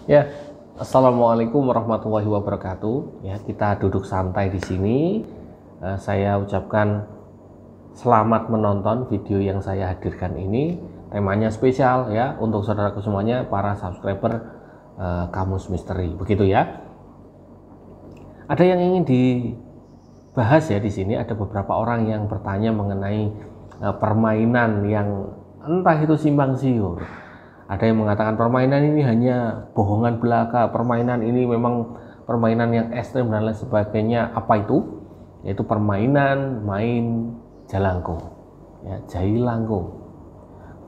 Ya, assalamualaikum warahmatullahi wabarakatuh. Ya, kita duduk santai di sini. Saya ucapkan selamat menonton video yang saya hadirkan ini. Temanya spesial ya untuk saudaraku semuanya, para subscriber Kamus Misteri. Begitu ya. Ada yang ingin dibahas ya di sini. Ada beberapa orang yang bertanya mengenai permainan yang entah itu simpang siur. Ada yang mengatakan permainan ini hanya bohongan belaka, permainan ini memang permainan yang ekstrim dan lain sebagainya. Apa itu? Yaitu permainan main jelangkung, ya, jailangkung.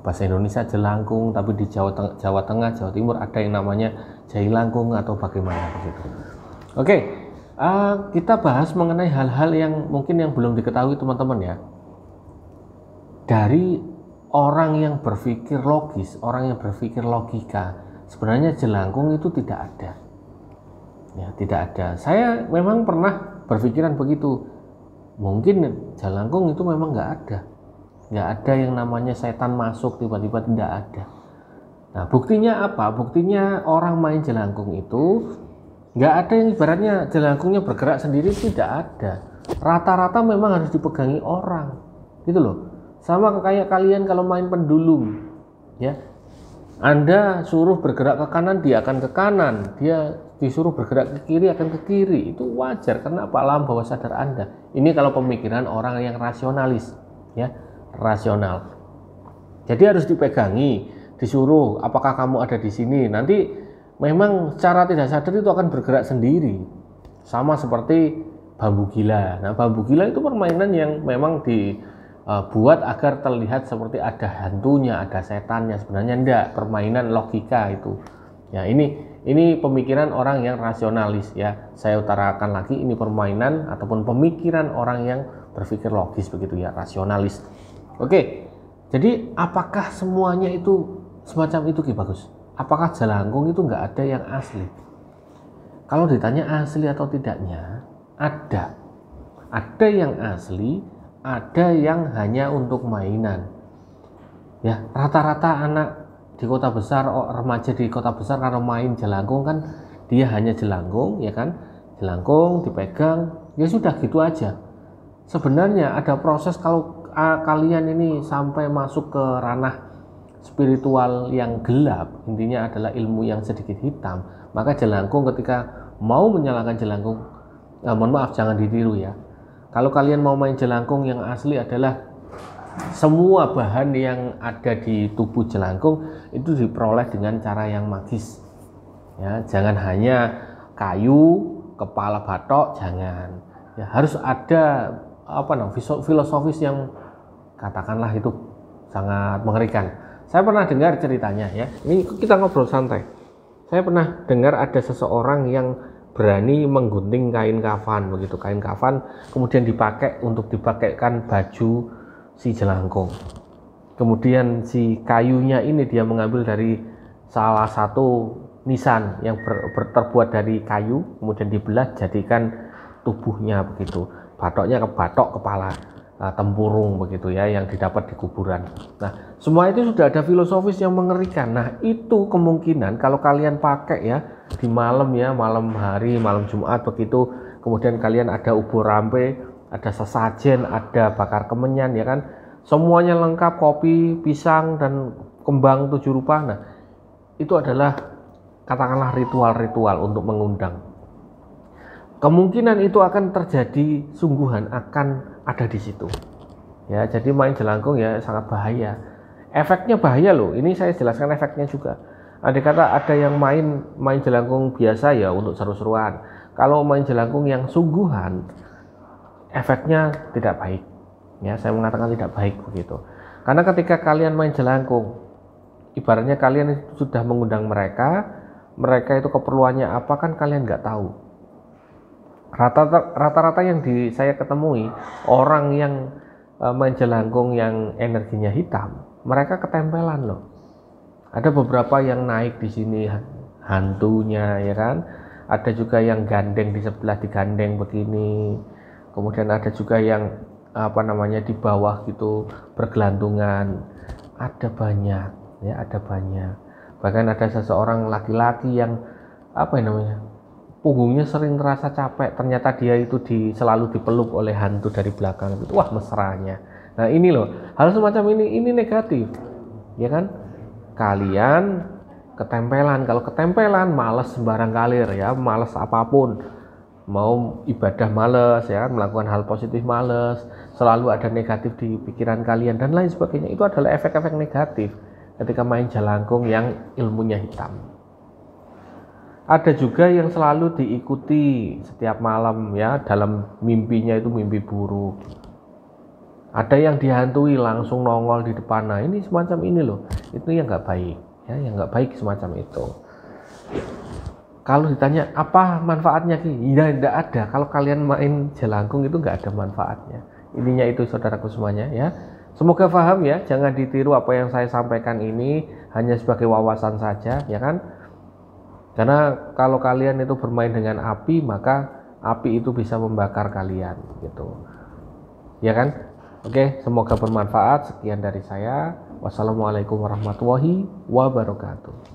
Bahasa Indonesia jelangkung, tapi di Jawa Tengah, Jawa Timur ada yang namanya jailangkung atau bagaimana begitu. Oke, kita bahas mengenai hal-hal yang mungkin yang belum diketahui teman-teman ya. Dari orang yang berpikir logis, orang yang berpikir logika, sebenarnya jelangkung itu tidak ada. Ya, tidak ada. Saya memang pernah berpikiran begitu. Mungkin jelangkung itu memang nggak ada. Nggak ada yang namanya setan masuk tiba-tiba, tidak ada. Nah, buktinya apa? Buktinya orang main jelangkung itu nggak ada yang ibaratnya jelangkungnya bergerak sendiri, tidak ada. Rata-rata memang harus dipegangi orang, gitu loh. Sama kayak kalian kalau main pendulum, ya, Anda suruh bergerak ke kanan, dia akan ke kanan. Dia disuruh bergerak ke kiri, akan ke kiri. Itu wajar karena apa? Alam bawah sadar Anda. Ini kalau pemikiran orang yang rasionalis, ya, rasional. Jadi harus dipegangi, disuruh apakah kamu ada di sini. Nanti memang secara tidak sadar itu akan bergerak sendiri. Sama seperti bambu gila. Nah, bambu gila itu permainan yang memang buat agar terlihat seperti ada hantunya, ada setannya. Sebenarnya enggak, permainan logika itu. Ya, ini pemikiran orang yang rasionalis ya. Saya utarakan lagi, ini permainan ataupun pemikiran orang yang berpikir logis begitu ya, rasionalis. Oke. Jadi apakah semuanya itu semacam itu Ki Bagus? Apakah jelangkung itu enggak ada yang asli? Kalau ditanya asli atau tidaknya, ada. Ada yang asli, ada yang hanya untuk mainan. Ya, rata-rata anak di kota besar, remaja di kota besar kalau main jelangkung kan dia hanya jelangkung, ya kan? Jelangkung dipegang, ya sudah gitu aja. Sebenarnya ada proses kalau kalian ini sampai masuk ke ranah spiritual yang gelap, intinya adalah ilmu yang sedikit hitam, maka jelangkung ketika mau menyalakan jelangkung, mohon maaf jangan ditiru ya. Kalau kalian mau main jelangkung, yang asli adalah semua bahan yang ada di tubuh jelangkung itu diperoleh dengan cara yang magis. Ya, jangan hanya kayu, kepala batok, jangan. Ya, harus ada filosofis yang katakanlah itu sangat mengerikan. Saya pernah dengar ceritanya ya. Ini kita ngobrol santai. Saya pernah dengar ada seseorang yang berani menggunting kain kafan begitu, kain kafan kemudian dipakai untuk dipakaikan baju si jelangkung. Kemudian si kayunya ini dia mengambil dari salah satu nisan yang terbuat dari kayu, kemudian dibelah jadikan tubuhnya begitu. Batoknya ke batok kepala tempurung begitu ya, yang didapat di kuburan. Nah, semua itu sudah ada filosofis yang mengerikan. Nah, itu kemungkinan kalau kalian pakai ya di malam ya, malam hari, malam Jumat begitu, kemudian kalian ada ubur rampe, ada sesajen, ada bakar kemenyan ya kan, semuanya lengkap, kopi, pisang dan kembang 7 rupa. Nah, itu adalah katakanlah ritual-ritual untuk mengundang. Kemungkinan itu akan terjadi, sungguhan akan ada di situ. Ya, jadi main jelangkung ya sangat bahaya. Efeknya bahaya loh. Ini saya jelaskan efeknya juga. Andai kata ada yang main jelangkung biasa ya untuk seru-seruan. Kalau main jelangkung yang sungguhan, efeknya tidak baik. Ya, saya mengatakan tidak baik begitu. Karena ketika kalian main jelangkung, ibaratnya kalian sudah mengundang mereka itu keperluannya apa kan kalian nggak tahu. Rata-rata yang saya ketemui orang yang main jelangkung yang energinya hitam, mereka ketempelan loh. Ada beberapa yang naik di sini hantunya ya kan, ada juga yang gandeng di sebelah, digandeng begini, kemudian ada juga yang di bawah gitu bergelantungan, ada banyak ya, ada banyak. Bahkan ada seseorang laki-laki yang apa namanya, punggungnya sering terasa capek, ternyata dia itu selalu dipeluk oleh hantu dari belakang. Wah, mesranya. Nah ini loh, hal semacam ini negatif, ya kan? Kalian ketempelan, kalau ketempelan males sembarang kalir ya, males apapun, mau ibadah males ya kan, melakukan hal positif males, selalu ada negatif di pikiran kalian dan lain sebagainya. Itu adalah efek-efek negatif ketika main jelangkung yang ilmunya hitam. Ada juga yang selalu diikuti setiap malam ya, dalam mimpinya itu mimpi buruk. Ada yang dihantui langsung nongol di depan. Nah ini semacam ini loh, itu yang nggak baik ya, yang nggak baik semacam itu. Kalau ditanya apa manfaatnya Ki? Ya tidak ada. Kalau kalian main jelangkung itu nggak ada manfaatnya. Ininya itu saudaraku semuanya ya. Semoga paham ya, jangan ditiru apa yang saya sampaikan ini, hanya sebagai wawasan saja ya kan. Karena kalau kalian itu bermain dengan api, maka api itu bisa membakar kalian gitu. Ya kan? Oke, semoga bermanfaat. Sekian dari saya. Wassalamualaikum warahmatullahi wabarakatuh.